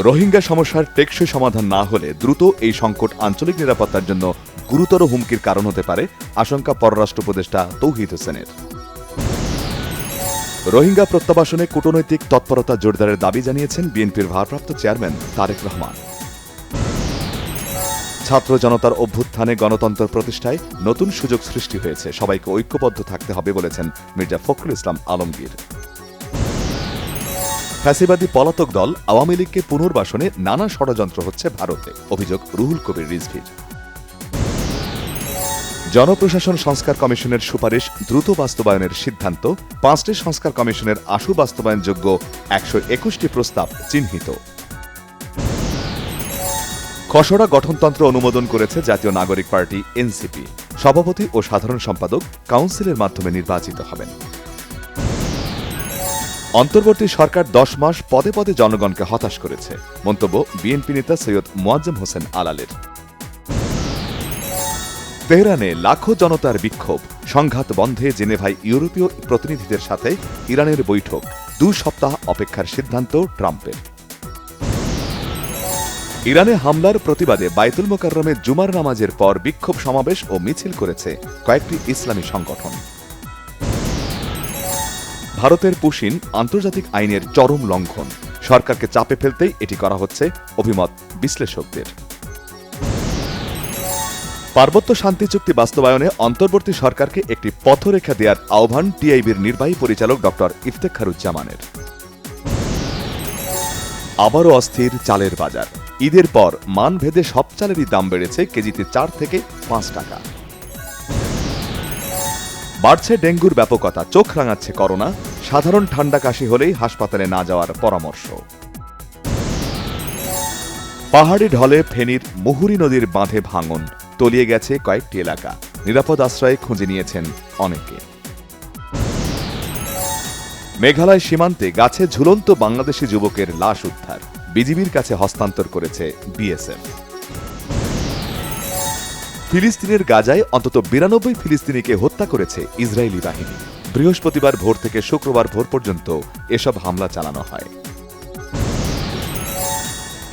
রোহিঙ্গা সমস্যার টেকসই সমাধান না হলে দ্রুত এই সংকট আঞ্চলিক নিরাপত্তার জন্য গুরুতর হুমকির কারণ হতে পারে আশঙ্কা পররাষ্ট্র উপদেষ্টা তৌহিদ হোসেনের। রোহিঙ্গা প্রত্যাবাসনে কূটনৈতিক তৎপরতা জোরদারের দাবি জানিয়েছেন বিএনপির ভারপ্রাপ্ত চেয়ারম্যান তারেক রহমান। ছাত্র জনতার অভ্যুত্থানে গণতন্ত্র প্রতিষ্ঠায় নতুন সুযোগ সৃষ্টি হয়েছে, সবাইকে ঐক্যবদ্ধ থাকতে হবে বলেছেন মির্জা ফখরুল ইসলাম আলমগীর। ফ্যাসিবাদী পলাতক দল আওয়ামী লীগকে পুনর্বাসনে নানা ষড়যন্ত্র হচ্ছে ভারতে, অভিযোগ রুহুল কবির রিজভীর। জনপ্রশাসন সংস্কার কমিশনের সুপারিশ দ্রুত বাস্তবায়নের সিদ্ধান্ত, 5টি সংস্কার কমিশনের আশু বাস্তবায়নযোগ্য 121টি প্রস্তাব চিহ্নিত। খসড়া গঠনতন্ত্র অনুমোদন করেছে জাতীয় নাগরিক পার্টি এনসিপি, সভাপতি ও সাধারণ সম্পাদক কাউন্সিলের মাধ্যমে নির্বাচিত হবেন। অন্তর্বর্তী সরকার 10 মাস পদে পদে জনগণকে হতাশ করেছে, মন্তব্য বিএনপি নেতা সৈয়দ মোয়াজ্জেম হোসেন আলালের। তেহরানে লাখো জনতার বিক্ষোভ, সংঘাত বন্ধে জেনেভায় ইউরোপীয় প্রতিনিধিদের সাথে ইরানের বৈঠক, 2 সপ্তাহ অপেক্ষার সিদ্ধান্ত ট্রাম্পের। ইরানে হামলার প্রতিবাদে বায়তুল মোকাররমে জুমার নামাজের পর বিক্ষোভ সমাবেশ ও মিছিল করেছে কয়েকটি ইসলামী সংগঠন। ভারতের পুশিন আন্তর্জাতিক আইনের চরম লঙ্ঘন, সরকারকে চাপে ফেলতেই এটি করা হচ্ছে, অভিমত বিশ্লেষকদের। পার্বত্য শান্তি চুক্তি বাস্তবায়নে অন্তর্বর্তী সরকারকে একটি পথরেখা দেওয়ার আহ্বান টিআইবির নির্বাহী পরিচালক ড ইফতেখারুজ্জামানের। আবারও অস্থির চালের বাজার, ঈদের পর মানভেদে সব চালেরই দাম বেড়েছে কেজিতে 4 থেকে 5 টাকা। বাড়ছে ডেঙ্গুর ব্যাপকতা, চোখ রাঙাচ্ছে করোনা, সাধারণ ঠান্ডা কাশি হলেই হাসপাতালে না যাওয়ার পরামর্শ। পাহাড়ি ঢলে ফেনীর মুহুরী নদীর বাঁধে ভাঙন, তলিয়ে গেছে কয়েকটি এলাকা, নিরাপদ আশ্রয়ে খুঁজে নিয়েছেন অনেকে। মেঘালয় সীমান্তে গাছে ঝুলন্ত বাংলাদেশি যুবকের লাশ উদ্ধার, বিজিবির কাছে হস্তান্তর করেছে বিএসএফ। ফিলিস্তিনের গাজায় অন্তত 92 ফিলিস্তিনিকে হত্যা করেছে ইসরায়েলি বাহিনী। বৃহস্পতিবার ভোর থেকে শুক্রবার ভোর পর্যন্ত এসব হামলা চালানো হয়।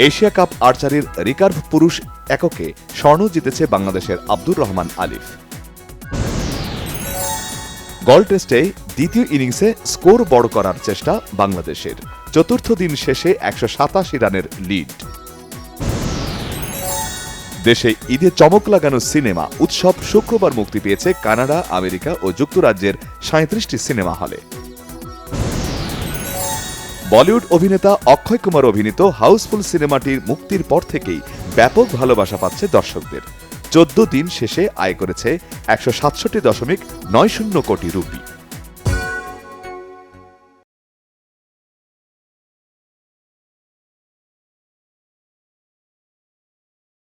এশিয়া কাপ আর্চারির রিকার্ভ পুরুষ এককে স্বর্ণ জিতেছে বাংলাদেশের আব্দুর রহমান আলিফ। গল টেস্টে দ্বিতীয় ইনিংসে স্কোর বড় করার চেষ্টা বাংলাদেশের, চতুর্থ দিন শেষে 187 রানের লিড। দেশে ঈদে চমক লাগানো সিনেমা উৎসব শুক্রবার মুক্তি পেয়েছে কানাডা, আমেরিকা ও যুক্তরাজ্যের 37টি সিনেমা হলে। বলিউড অভিনেতা অক্ষয় কুমার অভিনীত হাউসফুল সিনেমাটির মুক্তির পর থেকেই ব্যাপক ভালোবাসা পাচ্ছে দর্শকদের। 14 দিন শেষে আয় করেছে 167.90 কোটি রুপি।